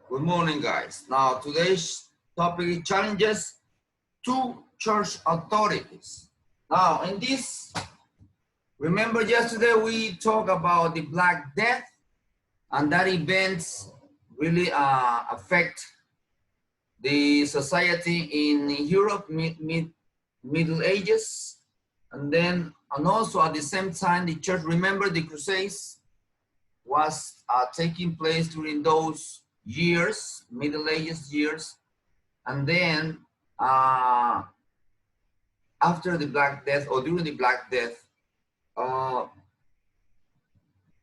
Good morning, guys. Now, today's topic challenges two church authorities. Now, in this, remember yesterday we talked about the Black Death, and that events really affect the society in Europe, Middle Ages, and also at the same time, the church, remember the Crusades was taking place during those years, Middle Ages years, and then after the Black Death or during the Black Death,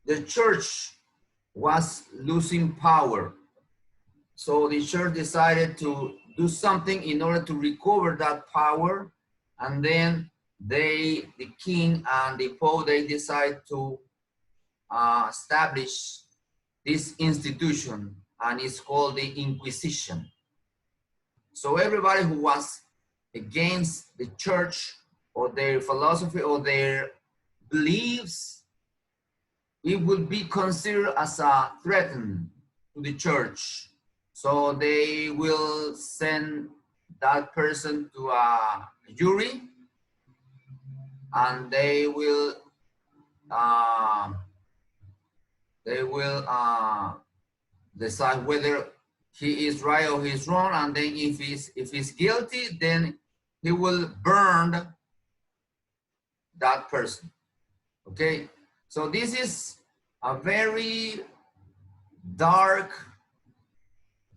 the church was losing power. So the church decided to do something in order to recover that power, and then the king and the pope, they decide to establish this institution, and it's called the Inquisition. So everybody who was against the church or their philosophy or their beliefs, it would be considered as a threat to the church. So they will send that person to a jury, and they will decide whether he is right or he's wrong, and then if he's guilty, then he will burn that person. Okay, so this is a very dark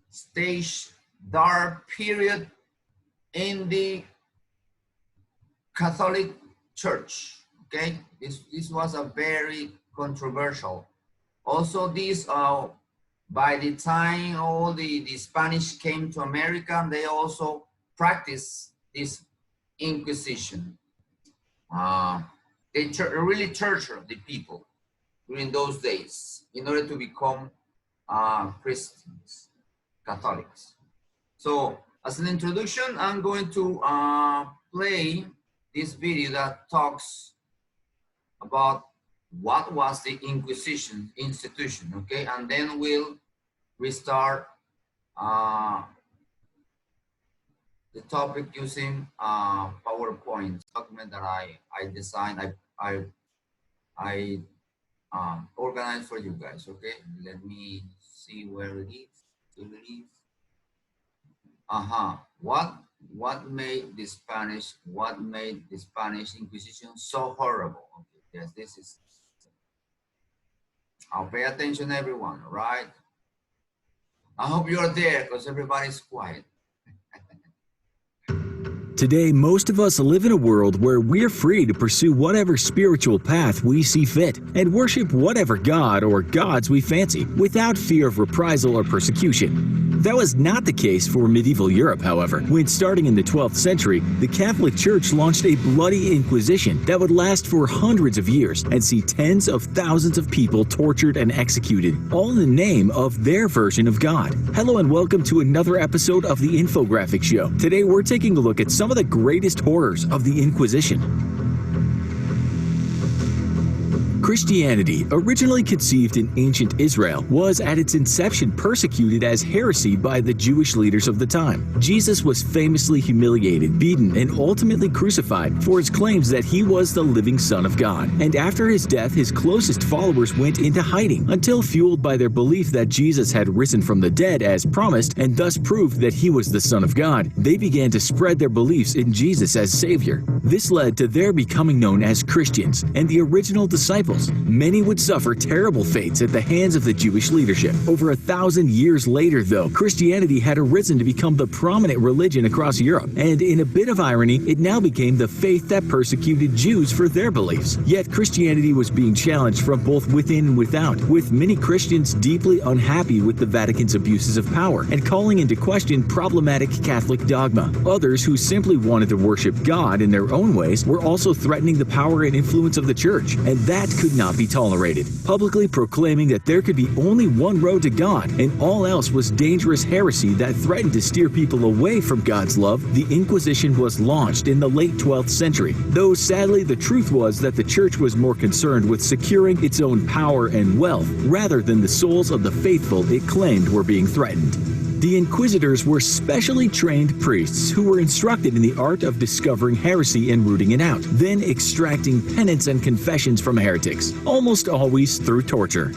stage, dark period in the Catholic Church. Okay, this was a very controversial. Also, this by the time all the Spanish came to America, they also practiced this Inquisition. They really tortured the people during those days in order to become Christians, Catholics. So as an introduction, I'm going to play this video that talks about what was the Inquisition institution, okay? And then we'll restart the topic using PowerPoint document that I designed, I organized for you guys, okay? Let me see where it is. What made the Spanish Inquisition so horrible? Okay, yes, this is. I'll pay attention, everyone, all right? I hope you're there because everybody's quiet. Today, most of us live in a world where we're free to pursue whatever spiritual path we see fit and worship whatever god or gods we fancy without fear of reprisal or persecution. That was not the case for medieval Europe, however, when starting in the 12th century, the Catholic Church launched a bloody inquisition that would last for hundreds of years and see tens of thousands of people tortured and executed, all in the name of their version of God. Hello and welcome to another episode of the Infographic Show. Today we're taking a look at some of the greatest horrors of the Inquisition. Christianity, originally conceived in ancient Israel, was at its inception persecuted as heresy by the Jewish leaders of the time. Jesus was famously humiliated, beaten, and ultimately crucified for his claims that he was the living Son of God. And after his death, his closest followers went into hiding until, fueled by their belief that Jesus had risen from the dead as promised and thus proved that he was the Son of God, they began to spread their beliefs in Jesus as Savior. This led to their becoming known as Christians and the original disciples. Many would suffer terrible fates at the hands of the Jewish leadership. Over 1,000 years later, though, Christianity had arisen to become the prominent religion across Europe, and in a bit of irony, it now became the faith that persecuted Jews for their beliefs. Yet Christianity was being challenged from both within and without, with many Christians deeply unhappy with the Vatican's abuses of power and calling into question problematic Catholic dogma. Others who simply wanted to worship God in their own ways were also threatening the power and influence of the Church, and that could could not be tolerated, publicly proclaiming that there could be only one road to God and all else was dangerous heresy that threatened to steer people away from God's love. The Inquisition was launched in the late 12th century, though sadly the truth was that the church was more concerned with securing its own power and wealth rather than the souls of the faithful it claimed were being threatened. The inquisitors were specially trained priests who were instructed in the art of discovering heresy and rooting it out, then extracting penance and confessions from heretics, almost always through torture.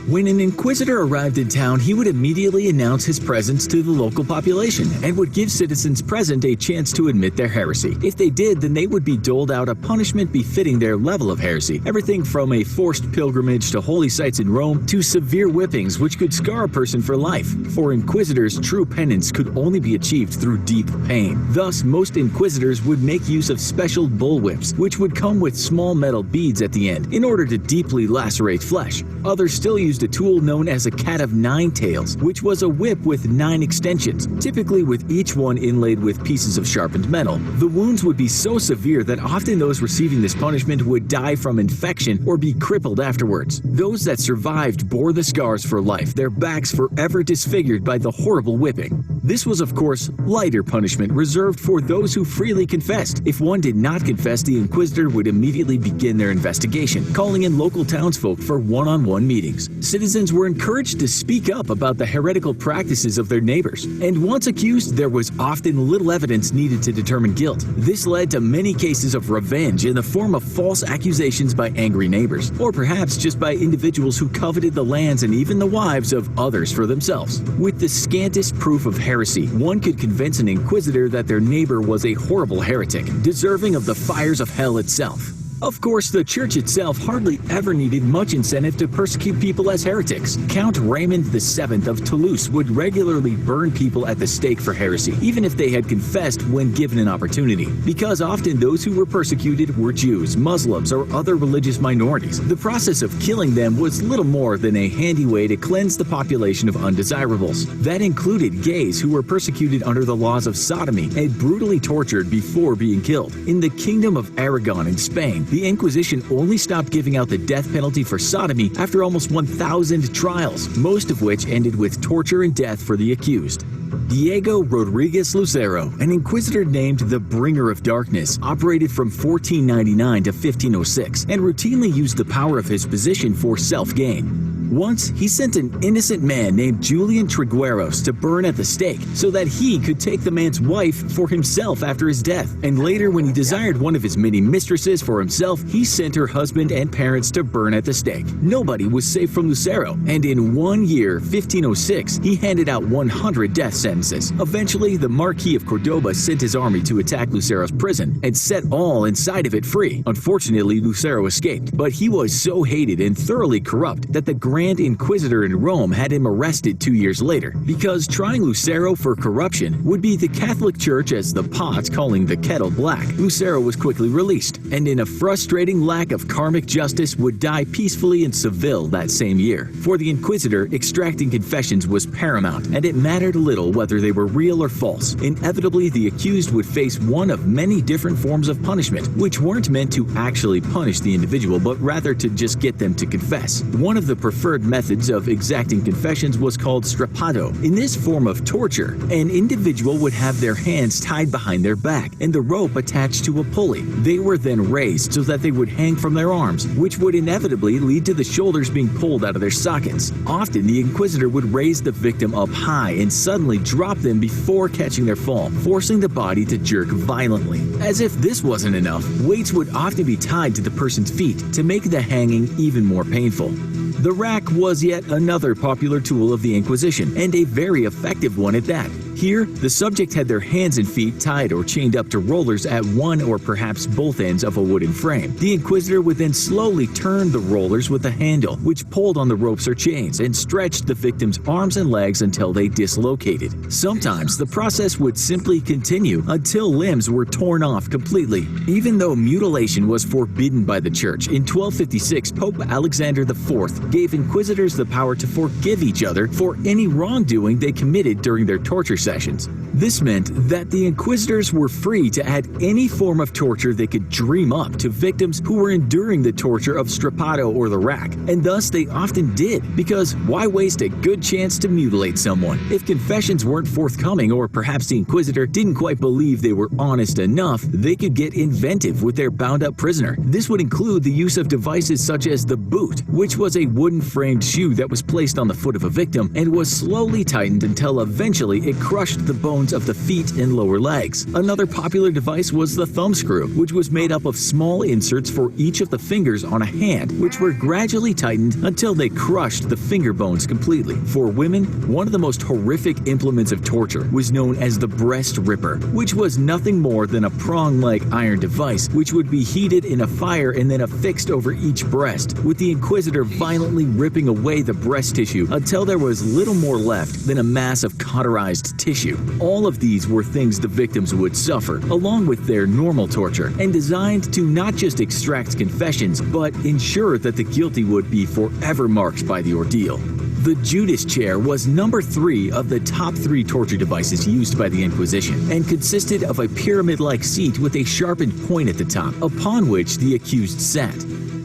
When an inquisitor arrived in town, he would immediately announce his presence to the local population and would give citizens present a chance to admit their heresy. If they did, then they would be doled out a punishment befitting their level of heresy, everything from a forced pilgrimage to holy sites in Rome to severe whippings which could scar a person for life. For inquisitors, true penance could only be achieved through deep pain. Thus, most inquisitors would make use of special bullwhips, which would come with small metal beads at the end in order to deeply lacerate flesh. Others still used a tool known as a cat of nine tails, which was a whip with 9 extensions, typically with each one inlaid with pieces of sharpened metal. The wounds would be so severe that often those receiving this punishment would die from infection or be crippled afterwards. Those that survived bore the scars for life, their backs forever disfigured by the horrible whipping. This was, of course, lighter punishment reserved for those who freely confessed. If one did not confess, the inquisitor would immediately begin their investigation, calling in local townsfolk for one-on-one meetings. Citizens were encouraged to speak up about the heretical practices of their neighbors, and once accused, there was often little evidence needed to determine guilt. This led to many cases of revenge in the form of false accusations by angry neighbors, or perhaps just by individuals who coveted the lands and even the wives of others for themselves. With the scantest proof of heresy, one could convince an inquisitor that their neighbor was a horrible heretic, deserving of the fires of hell itself. Of course, the church itself hardly ever needed much incentive to persecute people as heretics. Count Raymond VII of Toulouse would regularly burn people at the stake for heresy, even if they had confessed when given an opportunity, because often those who were persecuted were Jews, Muslims, or other religious minorities. The process of killing them was little more than a handy way to cleanse the population of undesirables. That included gays who were persecuted under the laws of sodomy and brutally tortured before being killed. In the Kingdom of Aragon in Spain, the Inquisition only stopped giving out the death penalty for sodomy after almost 1,000 trials, most of which ended with torture and death for the accused. Diego Rodriguez Lucero, an inquisitor named the Bringer of Darkness, operated from 1499 to 1506 and routinely used the power of his position for self-gain. Once, he sent an innocent man named Julian Trigueros to burn at the stake so that he could take the man's wife for himself after his death. And later, when he desired one of his many mistresses for himself, he sent her husband and parents to burn at the stake. Nobody was safe from Lucero, and in 1 year, 1506, he handed out 100 death sentences. Eventually, the Marquis of Cordoba sent his army to attack Lucero's prison and set all inside of it free. Unfortunately, Lucero escaped, but he was so hated and thoroughly corrupt that the Grand Inquisitor in Rome had him arrested 2 years later, because trying Lucero for corruption would be the Catholic Church as the pot calling the kettle black. Lucero was quickly released, and in a frustrating lack of karmic justice would die peacefully in Seville that same year. For the Inquisitor, extracting confessions was paramount, and it mattered little whether they were real or false. Inevitably, the accused would face one of many different forms of punishment, which weren't meant to actually punish the individual, but rather to just get them to confess. One of the preferred methods of exacting confessions was called strappado. In this form of torture, an individual would have their hands tied behind their back and the rope attached to a pulley. They were then raised so that they would hang from their arms, which would inevitably lead to the shoulders being pulled out of their sockets. Often, the inquisitor would raise the victim up high and suddenly drop them before catching their fall, forcing the body to jerk violently. As if this wasn't enough, weights would often be tied to the person's feet to make the hanging even more painful. The rack was yet another popular tool of the Inquisition, and a very effective one at that. Here, the subject had their hands and feet tied or chained up to rollers at one or perhaps both ends of a wooden frame. The inquisitor would then slowly turn the rollers with a handle, which pulled on the ropes or chains and stretched the victim's arms and legs until they dislocated. Sometimes, the process would simply continue until limbs were torn off completely. Even though mutilation was forbidden by the Church, in 1256, Pope Alexander IV gave inquisitors the power to forgive each other for any wrongdoing they committed during their torture sessions. This meant that the inquisitors were free to add any form of torture they could dream up to victims who were enduring the torture of strappado or the rack, and thus they often did, because why waste a good chance to mutilate someone? If confessions weren't forthcoming, or perhaps the inquisitor didn't quite believe they were honest enough, they could get inventive with their bound-up prisoner. This would include the use of devices such as the boot, which was a wooden-framed shoe that was placed on the foot of a victim and was slowly tightened until eventually it crushed the bones of the feet and lower legs. Another popular device was the thumb screw, which was made up of small inserts for each of the fingers on a hand, which were gradually tightened until they crushed the finger bones completely. For women, one of the most horrific implements of torture was known as the breast ripper, which was nothing more than a prong-like iron device which would be heated in a fire and then affixed over each breast, with the inquisitor violently ripping away the breast tissue until there was little more left than a mass of cauterized tissue. All of these were things the victims would suffer, along with their normal torture, and designed to not just extract confessions, but ensure that the guilty would be forever marked by the ordeal. The Judas chair was number 3 of the top 3 torture devices used by the Inquisition, and consisted of a pyramid-like seat with a sharpened point at the top, upon which the accused sat.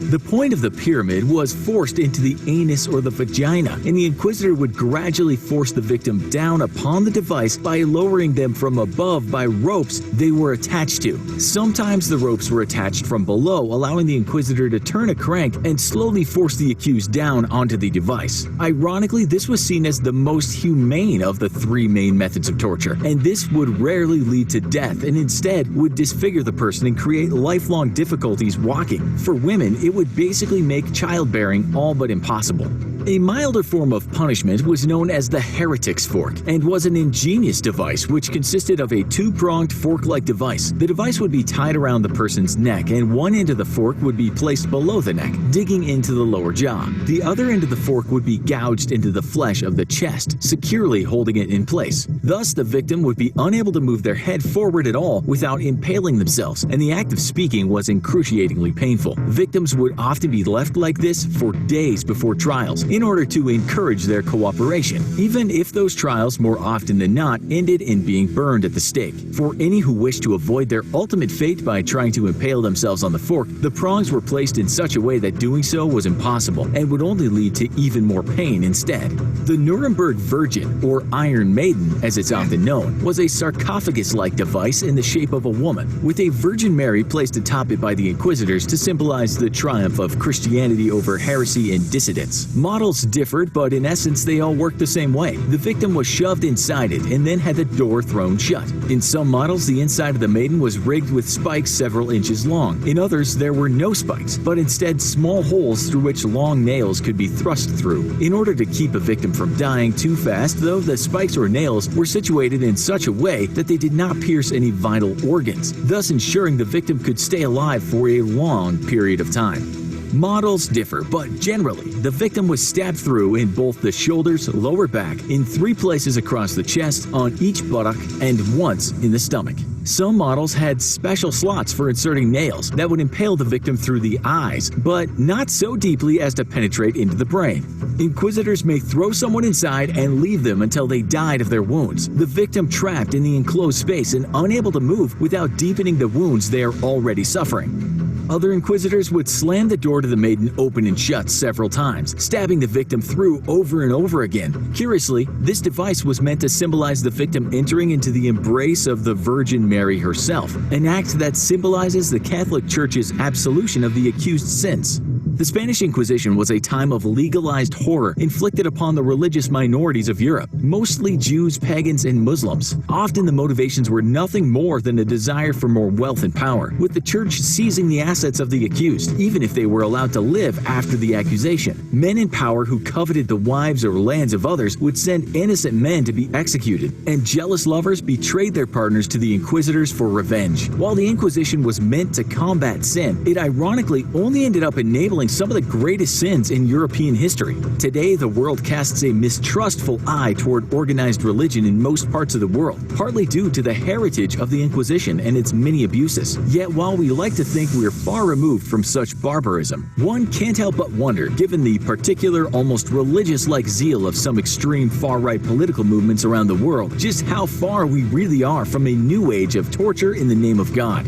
The point of the pyramid was forced into the anus or the vagina, and the inquisitor would gradually force the victim down upon the device by lowering them from above by ropes they were attached to. Sometimes the ropes were attached from below, allowing the inquisitor to turn a crank and slowly force the accused down onto the device. Ironically, this was seen as the most humane of the 3 main methods of torture, and this would rarely lead to death and instead would disfigure the person and create lifelong difficulties walking. For women, it would basically make childbearing all but impossible. A milder form of punishment was known as the heretic's fork, and was an ingenious device which consisted of a 2-pronged fork-like device. The device would be tied around the person's neck, and one end of the fork would be placed below the neck, digging into the lower jaw. The other end of the fork would be gouged into the flesh of the chest, securely holding it in place. Thus, the victim would be unable to move their head forward at all without impaling themselves, and the act of speaking was excruciatingly painful. Victims would often be left like this for days before trials, in order to encourage their cooperation, even if those trials more often than not ended in being burned at the stake. For any who wished to avoid their ultimate fate by trying to impale themselves on the fork, the prongs were placed in such a way that doing so was impossible and would only lead to even more pain instead. The Nuremberg Virgin, or Iron Maiden as it's often known, was a sarcophagus-like device in the shape of a woman, with a Virgin Mary placed atop it by the Inquisitors to symbolize the triumph of Christianity over heresy and dissidents. Models differed, but in essence they all worked the same way. The victim was shoved inside it and then had the door thrown shut. In some models, the inside of the maiden was rigged with spikes several inches long. In others, there were no spikes, but instead small holes through which long nails could be thrust through. In order to keep a victim from dying too fast, though, the spikes or nails were situated in such a way that they did not pierce any vital organs, thus ensuring the victim could stay alive for a long period of time. Models differ, but generally, the victim was stabbed through in both the shoulders, lower back, in 3 places across the chest, on each buttock, and once in the stomach. Some models had special slots for inserting nails that would impale the victim through the eyes, but not so deeply as to penetrate into the brain. Inquisitors may throw someone inside and leave them until they died of their wounds, the victim trapped in the enclosed space and unable to move without deepening the wounds they are already suffering. Other inquisitors would slam the door to the maiden open and shut several times, stabbing the victim through over and over again. Curiously, this device was meant to symbolize the victim entering into the embrace of the Virgin Mary herself, an act that symbolizes the Catholic Church's absolution of the accused sins. The Spanish Inquisition was a time of legalized horror inflicted upon the religious minorities of Europe, mostly Jews, pagans, and Muslims. Often the motivations were nothing more than a desire for more wealth and power, with the church seizing the assets of the accused, even if they were allowed to live after the accusation. Men in power who coveted the wives or lands of others would send innocent men to be executed, and jealous lovers betrayed their partners to the inquisitors for revenge. While the Inquisition was meant to combat sin, it ironically only ended up enabling revealing some of the greatest sins in European history. Today, the world casts a mistrustful eye toward organized religion in most parts of the world, partly due to the heritage of the Inquisition and its many abuses. Yet, while we like to think we're far removed from such barbarism, one can't help but wonder, given the particular, almost religious-like zeal of some extreme far-right political movements around the world, just how far we really are from a new age of torture in the name of God.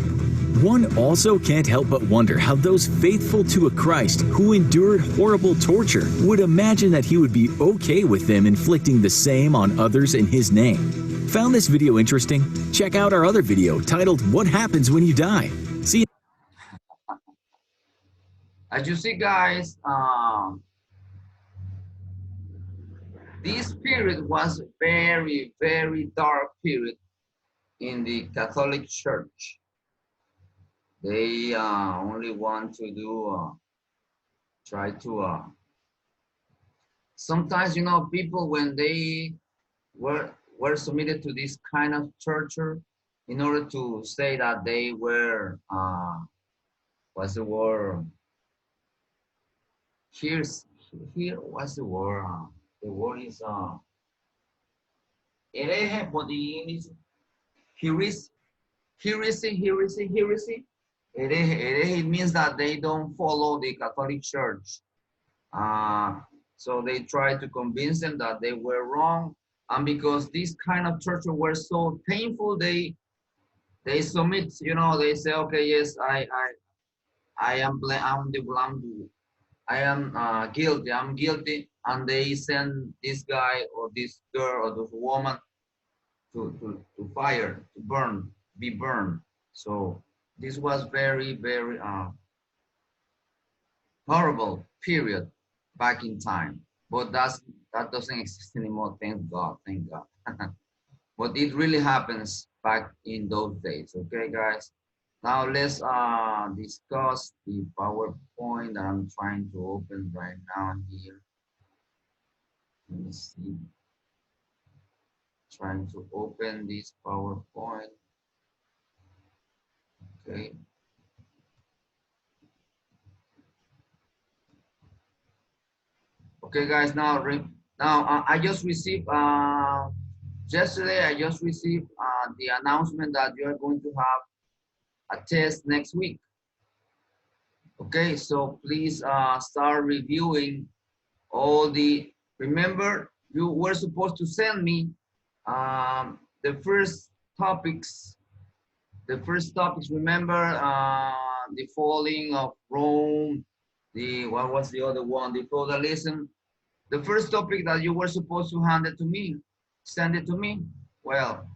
One also can't help but wonder how those faithful to a Christ who endured horrible torture would imagine that he would be okay with them inflicting the same on others in his name. Found this video interesting? Check out our other video titled "What Happens When You Die." See. As you see, guys, this period was a very, very dark period in the Catholic Church. They only want to do, try to, sometimes, you know, people, when they were submitted to this kind of torture, in order to say that they were, what's the word? Here, what's the word? The word is, hereje, but the English, heresy. It means that they don't follow the Catholic Church. So they try to convince them that they were wrong. And because this kind of torture were so painful, they submit, you know, they say, okay, yes, I am guilty, I'm guilty. And they send this guy or this girl or this woman to fire, to be burned. So this was very, very horrible period back in time. But that doesn't exist anymore, thank God, thank God. But it really happens back in those days, okay, guys? Now let's discuss the PowerPoint that I'm trying to open right now here. Let me see. Trying to open this PowerPoint. Okay. Okay, guys. Now I just received yesterday. I just received the announcement that you are going to have a test next week. Okay, so please start reviewing all the. Remember, you were supposed to send me the first topics. The first topics. Remember the falling of Rome. What was the other one? The feudalism. The first topic that you were supposed to send it to me. Well,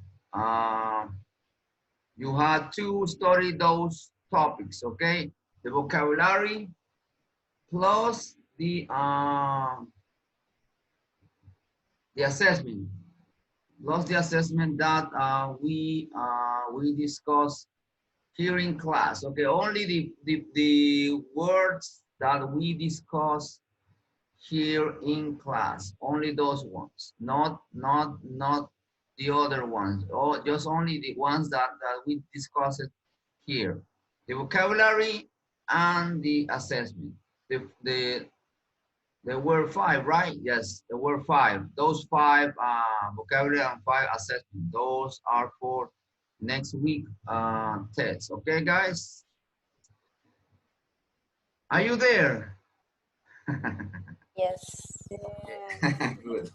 you had to study those topics, okay? The vocabulary plus the assessment, that we discussed here in class. Okay, only the words that we discuss here in class, only those ones, not the other ones, or just only the ones that we discussed here. The vocabulary and the assessment. There were 5, right? Yes, there were 5. Those 5 vocabulary and 5 assessment. Those are for next week tests. Okay, guys? Are you there? Yes. Good.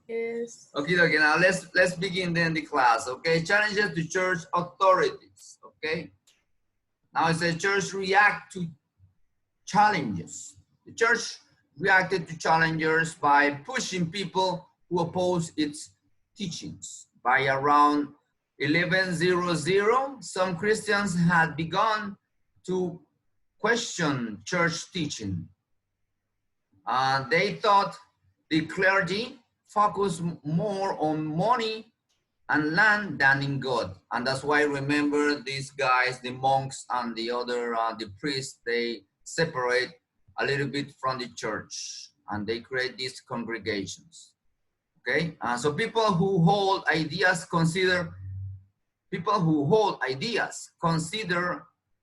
Yes. Okay, now let's begin then the class. Okay, challenges to church authorities. Okay, now it says church react to challenges. The church reacted to challenges by pushing people who oppose its teachings. By around 1100, some Christians had begun to question church teaching. They thought the clergy focused more on money and land than in God. And that's why, remember, these guys, the monks and the other, the priests, they separate a little bit from the church and they create these congregations. Okay, so people who hold ideas consider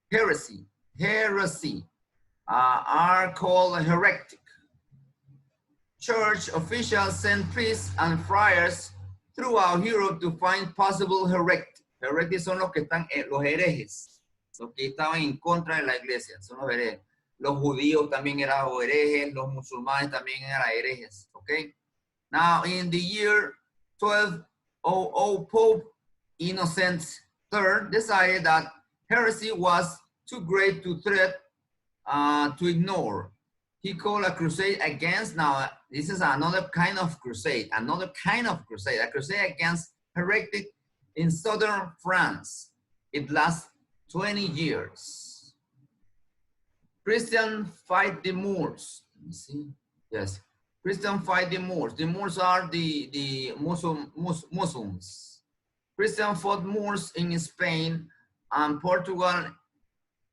heresy. are called heretic. Church officials sent priests and friars throughout Europe to find possible heretics. Heretics son los que están, los herejes, los que estaban en contra de la iglesia, son los herejes. Los judíos también eran herejes, los musulmanes también eran herejes, okay? Now, in the year 1200, Pope Innocent III decided that heresy was too great to threat to ignore. He called a crusade against, now this is another kind of crusade, a crusade against heretic in southern France. It lasts 20 years. Christians fight the Moors. Let me see. Yes, Christians fight the Moors. The Moors are the Muslims. Christians fought Moors in Spain and Portugal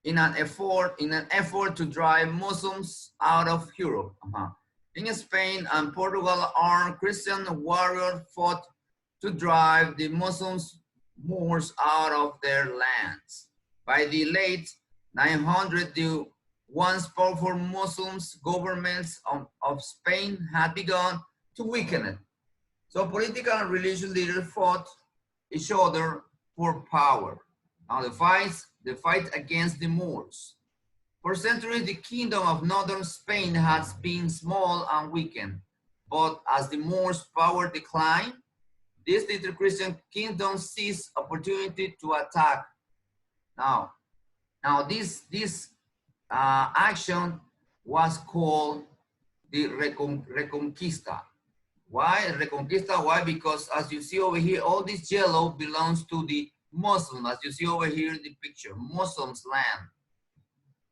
in an effort to drive Muslims out of Europe. In Spain and Portugal, armed Christian warriors fought to drive the Moors out of their lands. By the late 900s, the once powerful Muslim governments of Spain had begun to weaken it. So political and religious leaders fought each other for power. Now the fight against the Moors. For centuries, the kingdom of northern Spain has been small and weakened, but as the Moors' power declined, this little Christian kingdom seized opportunity to attack. Now this action was called the Reconquista. Why Reconquista? Why? Because as you see over here, all this yellow belongs to the Muslim, as you see over here in the picture, Muslims' land.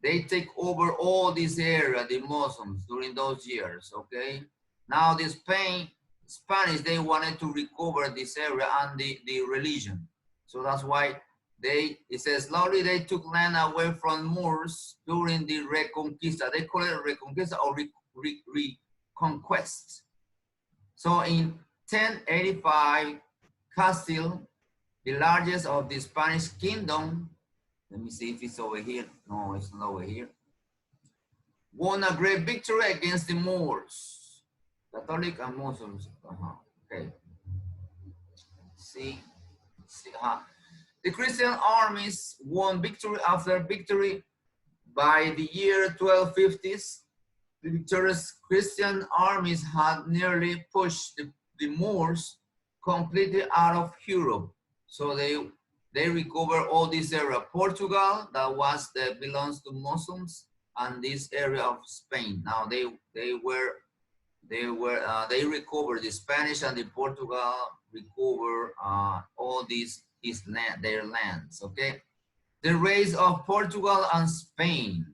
They take over all this area, the Muslims, during those years, okay? Now the Spanish, they wanted to recover this area and the religion. So that's why it says slowly they took land away from Moors during the Reconquista. They call it Reconquista or Reconquest. So in 1085, Castile, the largest of the Spanish kingdom, let me see if it's over here. No, it's not over here. Won a great victory against the Moors, Catholic and Muslims. Okay. See. The Christian armies won victory after victory. By the year 1250s, the victorious Christian armies had nearly pushed the Moors completely out of Europe. So they recover all this area. Portugal, that belongs to Muslims, and this area of Spain. Now they recover the Spanish and the Portugal recover all their lands. Okay, the rise of Portugal and Spain.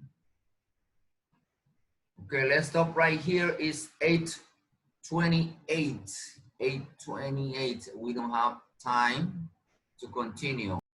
Okay, let's stop right here. Is 8:28. 8:28. We don't have time to continue.